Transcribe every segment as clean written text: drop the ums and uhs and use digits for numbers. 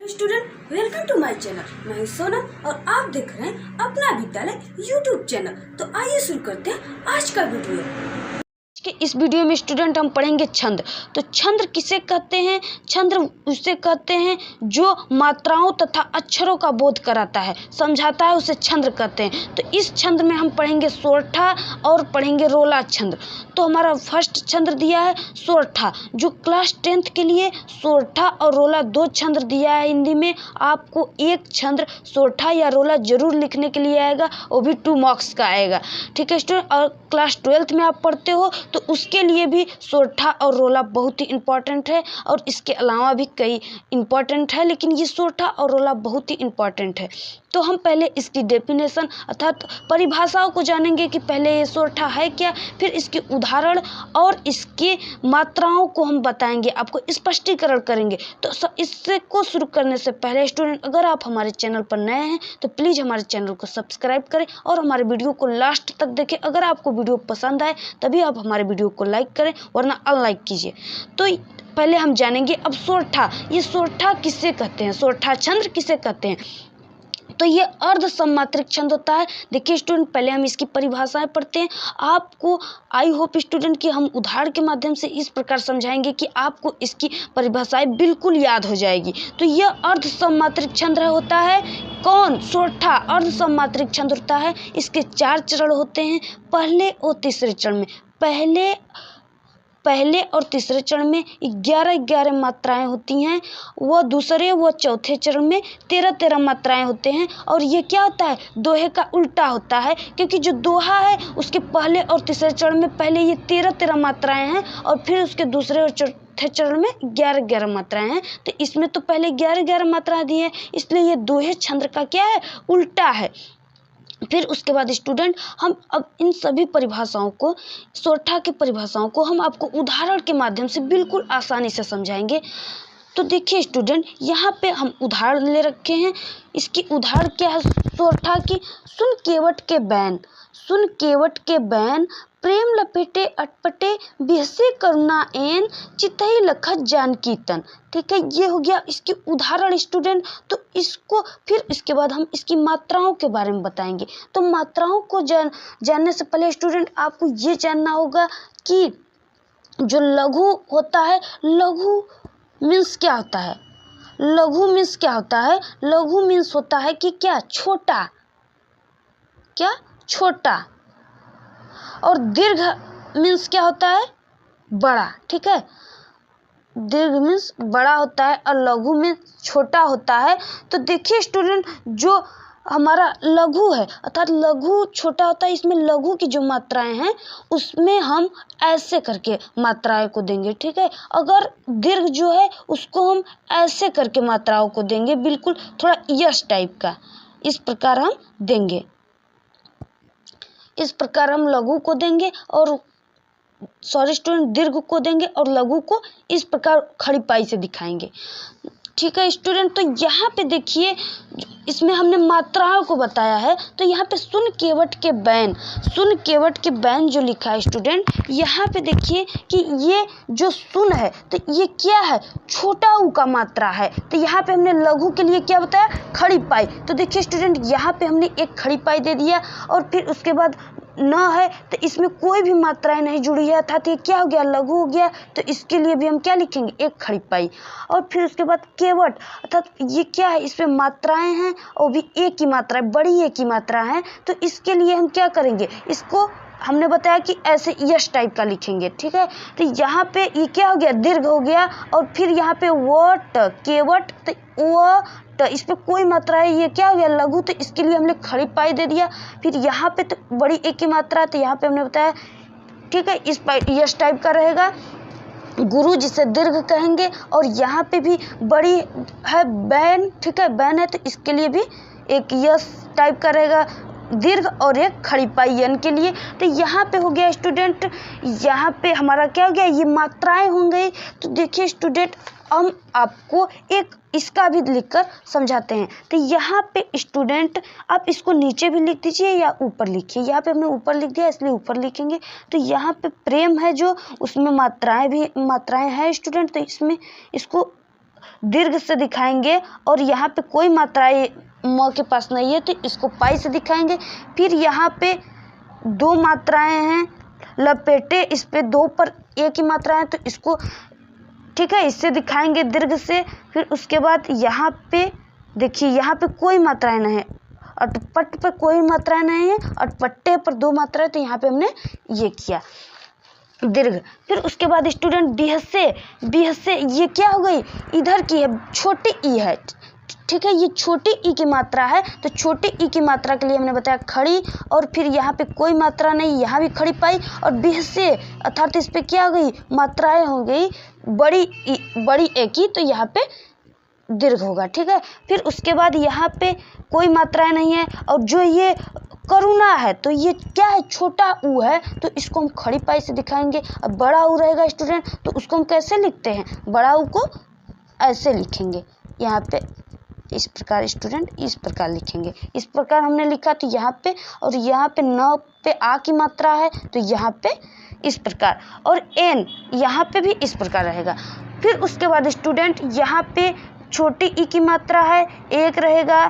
Student welcome to my channel. मैं हूं सोनम और आप देख रहे हैं अपना विद्यालय यूट्यूब चैनल। तो आइए शुरू करते हैं आज का वीडियो। कि इस वीडियो में स्टूडेंट हम पढ़ेंगे छंद। तो छंद किसे कहते हैं? छंद उसे कहते हैं जो मात्राओं तथा अक्षरों का बोध कराता है, समझाता है, उसे छंद कहते हैं। तो इस छंद में हम पढ़ेंगे सोरठा और पढ़ेंगे रोला छंद। तो हमारा फर्स्ट छंद दिया है सोरठा, जो क्लास 10th के लिए सोरठा और रोला दो छंद दिया है। हिंदी में आपको एक छंद सोरठा या रोला जरूर लिखने के लिए आएगा, वो भी 2 मार्क्स का आएगा। ठीक है स्टूडेंट, और क्लास 12th में आप पढ़ते हो तो उसके लिए भी सोरठा और रोला बहुत ही इम्पॉर्टेंट है, और इसके अलावा भी कई इम्पॉर्टेंट है, लेकिन ये सोरठा और रोला बहुत ही इम्पॉर्टेंट है। तो हम पहले इसकी डेफिनेशन अर्थात परिभाषाओं को जानेंगे कि पहले ये सोरठा है क्या, फिर इसके उदाहरण और इसके मात्राओं को हम बताएंगे, आपको स्पष्टीकरण करेंगे। तो इससे को शुरू करने से पहले स्टूडेंट, अगर आप हमारे चैनल पर नए हैं तो प्लीज़ हमारे चैनल को सब्सक्राइब करें और हमारे वीडियो को लास्ट तक देखें। अगर आपको वीडियो पसंद आए तभी आप हमारे वीडियो को लाइक करें, वरना अनलाइक कीजिए। तो पहले हम जानेंगे अब सोरठा। ये सोरठा किसे कहते हैं, सोरठा छंद किसे कहते हैं? तो ये अर्ध सम्मात्रिक छंद होता है। देखिए स्टूडेंट, पहले हम इसकी परिभाषाएं पढ़ते हैं। आपको आई होप स्टूडेंट कि हम उदाहरण के माध्यम से इस प्रकार समझाएंगे कि आपको इसकी परिभाषाएं बिल्कुल याद हो जाएगी। तो यह अर्ध सम्मात्रिक छंद होता है। कौन? सोरठा अर्ध सम्मात्रिक छंद होता है। इसके 4 चरण होते हैं। पहले और तीसरे चरण में पहले और तीसरे चरण में 11 मात्राएं होती हैं। वह दूसरे व चौथे चरण में 13 मात्राएं होते हैं। और ये क्या होता है? दोहे का उल्टा होता है, क्योंकि जो दोहा है उसके पहले और तीसरे चरण में पहले ये 13 मात्राएं हैं, और फिर उसके दूसरे और चौथे चरण में 11 मात्राएं हैं। तो इसमें तो पहले 11 मात्राएं दी है, इसलिए ये दोहे छंद का क्या है? उल्टा है। फिर उसके बाद स्टूडेंट, हम अब इन सभी परिभाषाओं को, सोरठा की परिभाषाओं को हम आपको उदाहरण के माध्यम से बिल्कुल आसानी से समझाएंगे। तो देखिए स्टूडेंट, यहाँ पे हम उदाहरण ले रखे हैं। इसकी उदाहरण क्या है सोरठा की? सुन केवट के बैन, सुन केवट के बैन, प्रेम लपेटे अटपटे, बिहसे करुणा एन, चितई लखत जानकी तन। ठीक है, ये हो गया इसकी उदाहरण स्टूडेंट। तो इसको फिर इसके बाद हम इसकी मात्राओं के बारे में बताएंगे। तो मात्राओं को जानने से पहले स्टूडेंट आपको ये जानना होगा कि जो लघु होता है, लघु मीन्स क्या होता है? लघु मीन्स क्या होता है? लघु मीन्स होता है कि क्या? छोटा। क्या? छोटा। और दीर्घ मीन्स क्या होता है? बड़ा। ठीक है, दीर्घ मीन्स बड़ा होता है और लघु मीन्स छोटा होता है। तो देखिए स्टूडेंट, जो हमारा लघु है अर्थात लघु छोटा होता है, इसमें लघु की जो मात्राएं हैं उसमें हम ऐसे करके मात्राएं को देंगे। ठीक है, अगर दीर्घ जो है उसको हम ऐसे करके मात्राओं को देंगे, बिल्कुल थोड़ा यस टाइप का, इस प्रकार हम देंगे। इस प्रकार हम लघु को देंगे और स्टूडेंट दीर्घ को देंगे और लघु को इस प्रकार खड़ी पाई से दिखाएंगे। ठीक है स्टूडेंट, तो यहाँ पे देखिए इसमें हमने मात्राओं को बताया है। तो यहाँ पे सुन केवट के बैन, सुन केवट के बैन जो लिखा है स्टूडेंट, यहाँ पे देखिए कि ये जो सुन है तो ये क्या है? छोटा ऊ का मात्रा है। तो यहाँ पे हमने लघु के लिए क्या बताया? खड़ी पाई। तो देखिए स्टूडेंट, यहाँ पे हमने एक खड़ी पाई दे दिया, और फिर उसके बाद न है तो इसमें कोई भी मात्राएं नहीं जुड़ी है, अर्थात ये क्या हो गया? लघु हो गया। तो इसके लिए भी हम क्या लिखेंगे? एक खड़ी पाई। और फिर उसके बाद केवट अर्थात ये क्या है? इसमें मात्राएं हैं और भी एक ही मात्रा है, बड़ी एक ही मात्रा है। तो इसके लिए हम क्या करेंगे? इसको हमने बताया कि ऐसे यश टाइप का लिखेंगे। ठीक है, तो यहाँ पे ये क्या हो गया? दीर्घ हो गया। और फिर यहाँ पे वट, केवट, तो तो इस पर कोई मात्रा है, ये क्या हो गया? लघु। तो इसके लिए हमने खड़ी पाई दे दिया। फिर यहाँ पे तो बड़ी एक ही मात्रा है, तो यहाँ पे हमने बताया ठीक है इस यश टाइप का रहेगा। गुरु जिसे दीर्घ कहेंगे। और यहाँ पे भी बड़ी है बैन। ठीक है, बैन है तो इसके लिए भी एक यश टाइप का रहेगा, दीर्घ, और एक खड़ी पाई यन के लिए। तो यहाँ पे हो गया स्टूडेंट, यहाँ पे हमारा क्या हो गया? ये मात्राएं हो गई। तो देखिए स्टूडेंट, हम आपको एक इसका भी लिखकर समझाते हैं। तो यहाँ पे स्टूडेंट आप इसको नीचे भी लिख दीजिए या ऊपर लिखिए। यहाँ पे हमने ऊपर लिख दिया इसलिए ऊपर लिखेंगे। तो यहाँ पे प्रेम है जो, उसमें मात्राएं हैं स्टूडेंट। तो इसमें इसको दीर्घ से दिखाएंगे और यहाँ पे कोई मात्राएं म के पास नहीं है तो इसको पाई से दिखाएंगे। फिर यहाँ पे दो मात्राएं हैं लपेटे, इस पे दो पर एक ही मात्रा है तो इसको ठीक है इससे दिखाएंगे दीर्घ से। फिर उसके बाद यहाँ पे देखिए यहाँ पे कोई मात्राएं नहीं है, अटपट पर कोई मात्राएं नहीं है, अटपट्टे पर दो मात्राएं, तो यहाँ पे हमने ये किया दीर्घ। फिर उसके बाद स्टूडेंट बिहसे ये क्या हो गई, इधर की है, छोटी ई है, ठीक है, ये छोटी ई की मात्रा है तो छोटी ई की मात्रा के लिए हमने बताया खड़ी, और फिर यहाँ पे कोई मात्रा नहीं, यहाँ भी खड़ी पाई, और बिहसे अर्थात इस पे क्या हो गई, मात्राएं हो गई बड़ी ए की, तो यहाँ पे दीर्घ होगा। ठीक है, फिर उसके बाद यहाँ पे कोई मात्राएं नहीं है, और जो ये करुणा है तो ये क्या है, छोटा ऊ है, तो इसको हम खड़ी पाई से दिखाएंगे। अब बड़ा ऊ रहेगा स्टूडेंट तो उसको हम कैसे लिखते हैं, बड़ा ऊ को ऐसे लिखेंगे, यहाँ पे इस प्रकार स्टूडेंट इस प्रकार लिखेंगे, इस प्रकार हमने लिखा तो यहाँ पे, और यहाँ पे न पे आ की मात्रा है तो यहाँ पे इस प्रकार, और एन यहाँ पे भी इस प्रकार रहेगा। फिर उसके बाद स्टूडेंट यहाँ पे छोटी ई की मात्रा है एक रहेगा,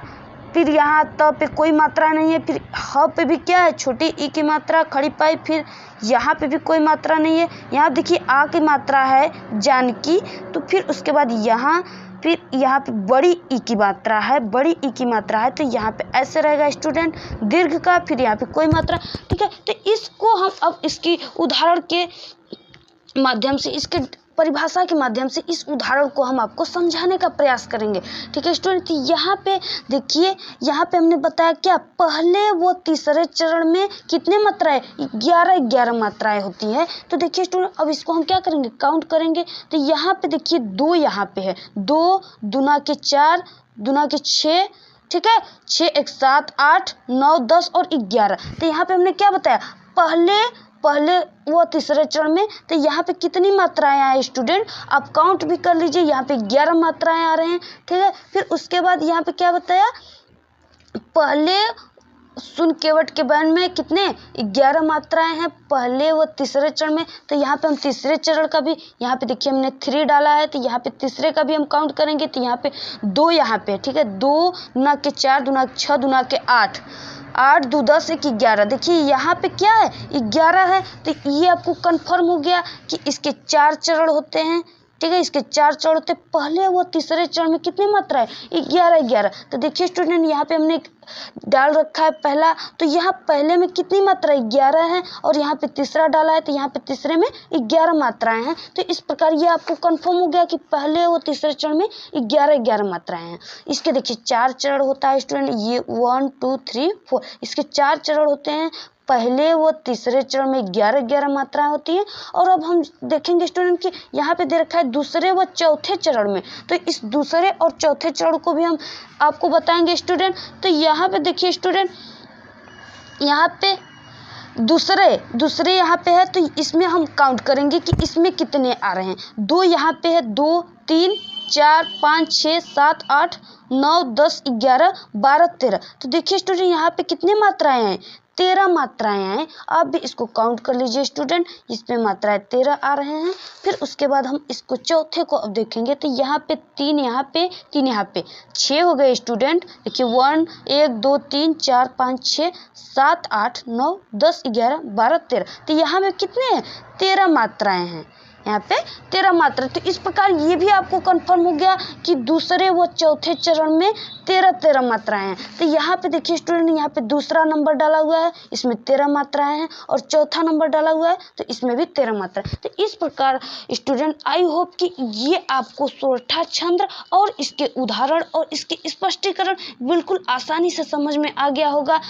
फिर यहाँ त पे कोई मात्रा नहीं है, फिर ह पे भी क्या है, छोटी ई की मात्रा खड़ी पाई, फिर यहाँ पे भी कोई मात्रा नहीं है, यहाँ देखिए आ की मात्रा है जानकी, तो फिर उसके बाद फिर यहाँ पे बड़ी ई की मात्रा है, बड़ी ई की मात्रा है तो यहाँ पे ऐसे रहेगा स्टूडेंट दीर्घ का, फिर यहाँ पे कोई मात्रा। ठीक है, तो इसको हम अब इसकी उदाहरण के माध्यम से, इसके परिभाषा के माध्यम से इस उदाहरण को हम आपको समझाने का प्रयास करेंगे। ठीक है स्टूडेंट, यहाँ पे देखिए, यहाँ पे हमने बताया क्या, पहले व तीसरे चरण में कितने मात्राएं, 11 मात्राएं होती हैं। तो देखिए स्टूडेंट, अब इसको हम क्या करेंगे, काउंट करेंगे। तो यहाँ पे देखिए 2 यहाँ पे है, 2 दूना के 4 दूना के 6, ठीक है, 6 1 7 8 9 10 और 11। तो यहाँ पे हमने क्या बताया, पहले वो तीसरे चरण में, तो यहाँ पे कितनी मात्राएं आए स्टूडेंट, आप काउंट भी कर लीजिए, यहाँ पे 11 मात्राएं आ रहे हैं। ठीक है, फिर उसके बाद यहाँ पे क्या बताया, पहले सुन केवट के बयान में कितने 11 मात्राएं हैं पहले व तीसरे चरण में। तो यहाँ पे हम तीसरे चरण का भी, यहाँ पे देखिए हमने 3 डाला है, तो यहाँ पे तीसरे का भी हम काउंट करेंगे। तो यहाँ पे 2 यहाँ पे, ठीक है, 2 दूना के 4 दूना के 6 दूना के 8 8 2 10 1 11। देखिए यहाँ पे क्या है, 11 है, तो ये आपको कंफर्म हो गया कि इसके 4 चरण होते हैं। ठीक है, इसके 4 चरण होते, पहले वो तीसरे चरण में कितनी मात्रा है, 11। तो देखिए स्टूडेंट, यहाँ पे हमने डाल रखा है पहला, तो यहाँ पहले में कितनी मात्रा 11 है, और यहाँ पे तीसरा डाला है तो यहाँ पे तीसरे में 11 मात्राएं हैं। तो इस प्रकार ये आपको कंफर्म हो गया कि पहले वो तीसरे चरण में 11 मात्राएं हैं। इसके देखिए 4 चरण होता है स्टूडेंट, ये 1 2 3 4, इसके 4 चरण होते हैं, पहले वो तीसरे चरण में 11 मात्राएं होती हैं। और अब हम देखेंगे स्टूडेंट कि यहाँ पे दे रखा है दूसरे व चौथे चरण में, तो इस दूसरे और चौथे चरण को भी हम आपको बताएंगे स्टूडेंट। तो यहाँ पे देखिए स्टूडेंट, यहाँ पे दूसरे यहाँ पे है, तो इसमें हम काउंट करेंगे कि इसमें कितने आ रहे हैं। 2 यहाँ पे है, 2 3 4 5 6 7 8 9 10 11 12 13। तो देखिए स्टूडेंट, यहाँ पे कितने मात्राएं हैं, 13 मात्राएं हैं। आप भी इसको काउंट कर लीजिए स्टूडेंट, इसमें मात्राएं 13 आ रहे हैं। फिर उसके बाद हम इसको चौथे को अब देखेंगे, तो यहाँ पे 3 यहाँ पे 3 यहाँ पे 6 हो गए स्टूडेंट। देखिए 1 1 2 3 4 5 6 7 8 9 10 11 12 13। तो यहाँ पे कितने हैं, 13 मात्राएं हैं, यहाँ पे 13 मात्रा। तो इस प्रकार ये भी आपको कंफर्म हो गया कि दूसरे व चौथे चरण में 13 मात्राएं हैं। तो यहाँ पे देखिए स्टूडेंट, यहाँ पे दूसरा नंबर डाला हुआ है, इसमें 13 मात्राएं हैं, और चौथा नंबर डाला हुआ है तो इसमें भी 13 मात्राएं। तो इस प्रकार स्टूडेंट, आई होप कि ये आपको सोरठा छंद और इसके उदाहरण और इसके स्पष्टीकरण बिल्कुल आसानी से समझ में आ गया होगा।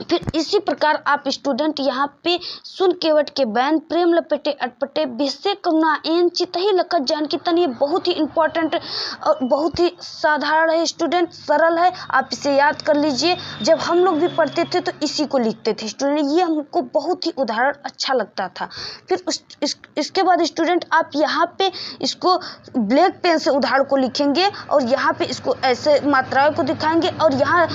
फिर इसी प्रकार आप स्टूडेंट यहाँ पे सुन केवट के बैन, प्रेम लपेटे अटपटे, बिहसे करुणा एन चितही लखत जानकी तन, ये बहुत ही इंपॉर्टेंट और बहुत ही साधारण है स्टूडेंट, सरल है, आप इसे याद कर लीजिए। जब हम लोग भी पढ़ते थे तो इसी को लिखते थे स्टूडेंट, ये हमको बहुत ही उदाहरण अच्छा लगता था। फिर इसके बाद स्टूडेंट, आप यहाँ पे इसको ब्लैक पेन से उदाहरण को लिखेंगे, और यहाँ पे इसको ऐसे मात्राओं को दिखाएंगे, और यहाँ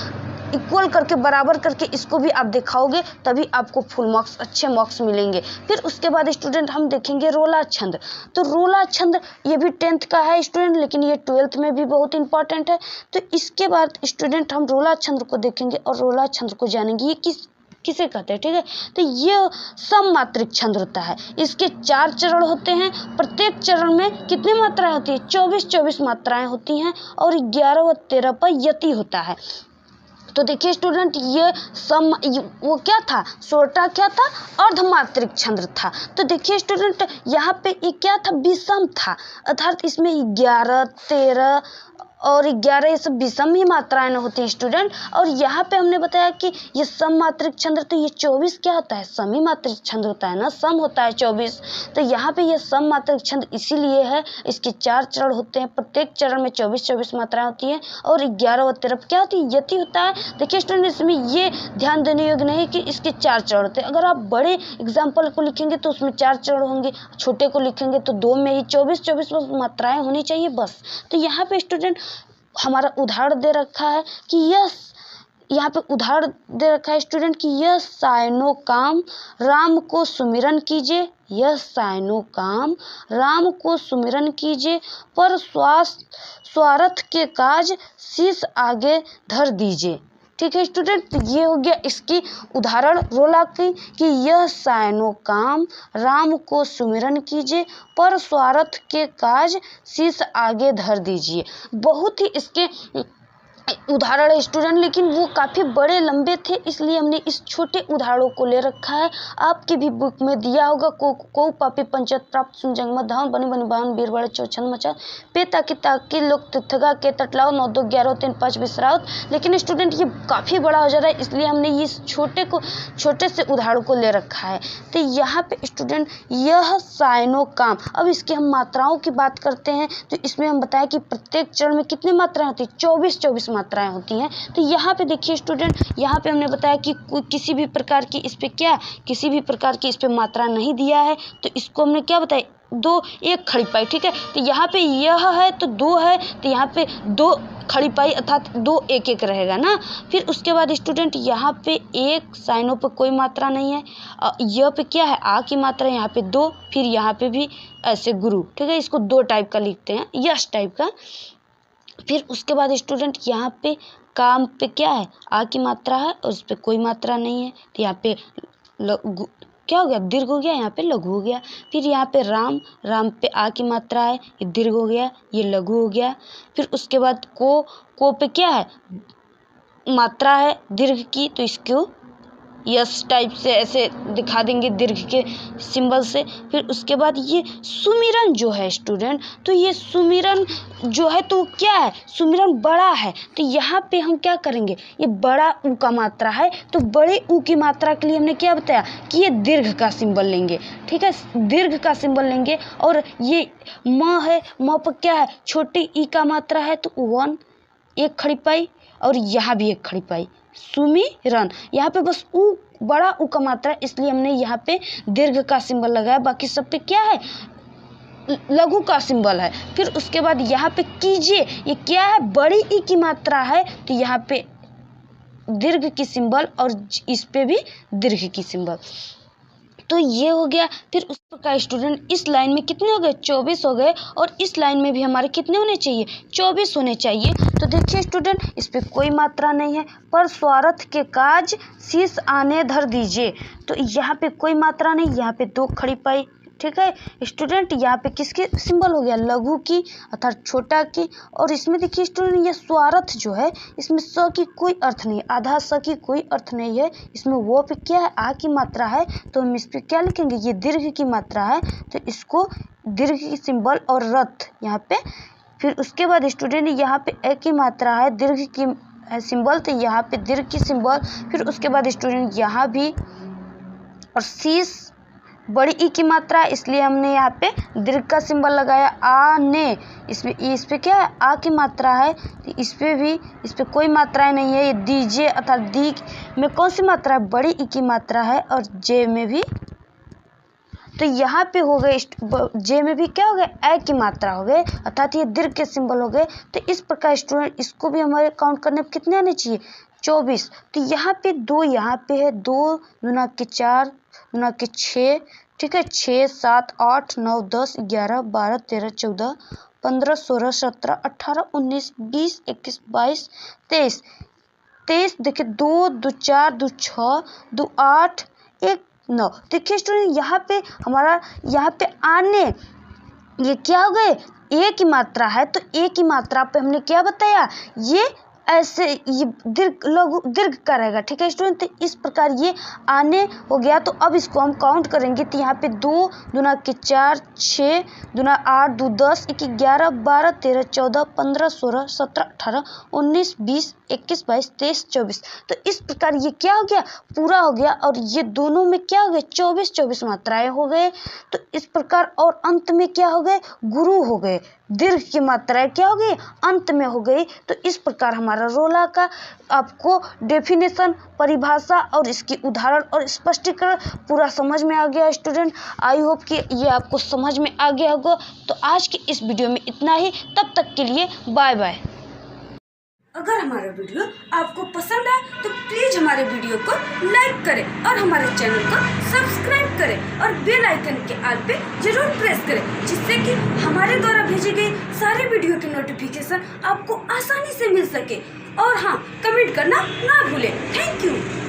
इक्वल करके बराबर करके इसको भी आप दिखाओगे तभी आपको फुल मार्क्स अच्छे मार्क्स मिलेंगे। फिर उसके बाद स्टूडेंट हम देखेंगे रोला छंद। तो रोला छंद ये भी 10th का है स्टूडेंट, लेकिन ये 12th में भी बहुत इंपॉर्टेंट है। तो इसके बाद स्टूडेंट हम रोला छंद को देखेंगे और रोला छंद को जानेंगे ये किसे कहते हैं, ठीक है। तो ये सममात्रिक छंद होता है। इसके 4 चरण होते हैं। प्रत्येक चरण में कितनी मात्राएं होती है? 24 मात्राएं होती हैं और 11 व 13 पर यति होता है। तो देखिए स्टूडेंट, ये वो क्या था? सोटा क्या था? अर्धमात्रिक छंद था। तो देखिए स्टूडेंट, यहाँ पे ये क्या था? विषम था, अर्थात इसमें 11, 13 और 11 ये सब विषम ही मात्राएं होती हैं स्टूडेंट। और यहाँ पे हमने बताया कि ये सममात्रिक छंद, तो ये 24 क्या होता है? समी मात्रिक छंद होता है ना, सम होता है 24। तो यहाँ पे ये सममात्रिक छंद इसीलिए है। इसके 4 चरण होते हैं, प्रत्येक चरण में 24 मात्राएं होती हैं और 11 व 13 क्या होती है? यति होता है। देखिए स्टूडेंट, इसमें ये ध्यान देने योग्य नहीं कि इसके 4 चरण होते हैं। अगर आप बड़े एग्जाम्पल को लिखेंगे तो उसमें 4 चरण होंगे, छोटे को लिखेंगे तो 2 में ही 24 मात्राएं होनी चाहिए बस। तो यहाँ पे स्टूडेंट हमारा उदाहरण दे रखा है कि यहाँ पे उदाहरण दे रखा है स्टूडेंट कि यह सायनो काम राम को सुमिरन कीजिए, यह सायनो काम राम को सुमिरन कीजिए, पर स्वार्थ के काज शीश आगे धर दीजिए। ठीक है स्टूडेंट, तो ये हो गया इसकी उदाहरण रोला की कि यह सायनो काम राम को सुमिरन कीजिए, पर स्वार्थ के काज शीश आगे धर दीजिए। बहुत ही इसके उदाहरण है स्टूडेंट, लेकिन वो काफ़ी बड़े लंबे थे, इसलिए हमने इस छोटे उदाहरणों को ले रखा है। आपकी भी बुक में दिया होगा को पापी पंचायत प्राप्त सुन जंगम धाम बनी बनी बावन बीर बड़े चौछन मचा पे ताकि लोग तिथगा के तटलाओ 9 2 11 3 5 विसरावत। लेकिन स्टूडेंट ये काफ़ी बड़ा हो जा रहा है, इसलिए हमने इस छोटे से उदाहरण को ले रखा है। तो यहाँ पे स्टूडेंट यह सायनो काम, अब इसकी हम मात्राओं की बात करते हैं। तो इसमें हम बताया कि प्रत्येक चरण में कितनी मात्राएं होती है? 24 मात्राएं होती हैं। तो यहाँ पे देखिए स्टूडेंट, यहाँ पे हमने बताया कि किसी भी प्रकार की इस पे मात्रा नहीं दिया है। तो इसको हमने क्या बताया? 2 1 खड़ी पाई, ठीक है। तो यहाँ पे यह है तो 2 है, तो यहाँ पे 2 खड़ी पाई अर्थात 2 1 1 रहेगा ना। फिर उसके बाद स्टूडेंट यहाँ पे 1 साइनों पे कोई मात्रा नहीं है, यह पे क्या है? आ की मात्रा, यहाँ पे 2, फिर यहाँ पे भी ऐसे गुरु, ठीक है। इसको 2 टाइप का लिखते हैं, यश टाइप का। फिर उसके बाद स्टूडेंट यहाँ पे काम पे क्या है? आ की मात्रा है और इस पे कोई मात्रा नहीं है, तो यहाँ पे क्या हो गया? दीर्घ हो गया, यहाँ पे लघु हो गया। फिर यहाँ पे राम पे आ की मात्रा है, ये दीर्घ हो गया, ये लघु हो गया। फिर उसके बाद को पे क्या है? मात्रा है दीर्घ की, तो इसको यस टाइप से ऐसे दिखा देंगे दीर्घ के सिंबल से। फिर उसके बाद ये सुमिरन जो है स्टूडेंट, तो ये सुमिरन जो है तो क्या है? सुमिरन बड़ा है, तो यहाँ पे हम क्या करेंगे? ये बड़ा ऊ का मात्रा है, तो बड़े ऊ की मात्रा के लिए हमने क्या बताया कि ये दीर्घ का सिंबल लेंगे, ठीक है। दीर्घ का सिंबल लेंगे। और ये म है, म पर क्या है? छोटी ई का मात्रा है, तो 1 1 खड़ी पाई और यहाँ भी 1 खड़ी पाई। सुमिरन, यहाँ पे बस ऊ बड़ा ऊ का मात्रा, इसलिए हमने यहाँ पे दीर्घ का सिंबल लगाया। बाकी सब पे क्या है? लघु का सिंबल है। फिर उसके बाद यहाँ पे कीजिए, ये क्या है? बड़ी ई की मात्रा है, तो यहाँ पे दीर्घ की सिंबल और इस पे भी दीर्घ की सिंबल। तो ये हो गया। फिर उस प्रकार स्टूडेंट इस लाइन में कितने हो गए? 24 हो गए। और इस लाइन में भी हमारे कितने होने चाहिए? 24 होने चाहिए। तो देखिए स्टूडेंट, इस पे कोई मात्रा नहीं है, पर स्वार्थ के काज शीश आने धर दीजिए। तो यहाँ पे कोई मात्रा नहीं, यहाँ पे 2 खड़ी पाई, ठीक है स्टूडेंट। यहाँ पे किसकी सिंबल हो गया? लघु की अर्थात छोटा की। और इसमें देखिए स्टूडेंट, ये स्वार्थ जो है इसमें स की कोई अर्थ नहीं, आधा स की कोई अर्थ नहीं है। इसमें वो पे क्या है? आ की मात्रा है, तो हम इस पे क्या लिखेंगे? ये दीर्घ की मात्रा है, तो इसको दीर्घ की सिंबल और रथ यहाँ पे। फिर उसके बाद स्टूडेंट यहाँ पे ए की मात्रा है, दीर्घ की सिंबल, तो यहाँ पे दीर्घ की सिंबल। फिर उसके बाद स्टूडेंट यहाँ भी, और शीश बड़ी ई की मात्रा, इसलिए हमने यहाँ पे दीर्घ का सिंबल लगाया। आने, इस पे क्या है? आ की मात्रा है, तो इस पे कोई मात्राएं नहीं है। ये दीजिए अर्थात दी में कौन सी मात्रा है? बड़ी ई की मात्रा है, और जे में भी, तो यहाँ पे हो गए जे में भी क्या हो गया? ए की मात्रा हो गए, अर्थात ये दीर्घ के सिंबल हो गए। तो इस प्रकार स्टूडेंट इसको भी हमारे काउंट करने में कितने आने चाहिए? 24। तो यहाँ पे 2 यहाँ पे है, 2 दूना के 4 दूना के 6, ठीक है, 6 7 8 9 10 11 12 13 14 15 16 17 18 19 20 21 22 23। 23 देखिए, 2 2 4 2 6 2 8 1 9। देखिए स्टूडेंट, यहाँ पे हमारा यहाँ पे आने ये क्या हो गए, ए की मात्रा है, तो ए की मात्रा पे हमने क्या बताया, ये ऐसे ये दीर्घ का रहेगा, ठीक है स्टूडेंट। तो इस प्रकार ये आने हो गया। तो अब इसको हम काउंट करेंगे, तो यहाँ पे 2 दूना के 4 6 दूना 8 2 10 11 12 13 14 15 16 17 18 19 20 21 22 23 24। तो इस प्रकार ये क्या हो गया, पूरा हो गया। और ये दोनों में क्या हो गए, 24 24 मात्राएं हो गए। तो इस प्रकार, और अंत में क्या हो गए, गुरु हो गए, दीर्घ की मात्राएं क्या हो गई, अंत में हो गई। तो इस प्रकार हमारा रोला का आपको डेफिनेशन, परिभाषा और इसकी उदाहरण और स्पष्टीकरण पूरा समझ में आ गया स्टूडेंट। आई होप कि ये आपको समझ में आ गया होगा। तो आज की इस वीडियो में इतना ही, तब तक के लिए बाय बाय। अगर हमारा वीडियो आपको पसंद आए तो प्लीज हमारे वीडियो को लाइक करें और हमारे चैनल को सब्सक्राइब करें और बेल आइकन के आल पे जरूर प्रेस करें, जिससे कि हमारे द्वारा भेजी गई सारे वीडियो की नोटिफिकेशन आपको आसानी से मिल सके। और हाँ, कमेंट करना ना भूलें। Thank you.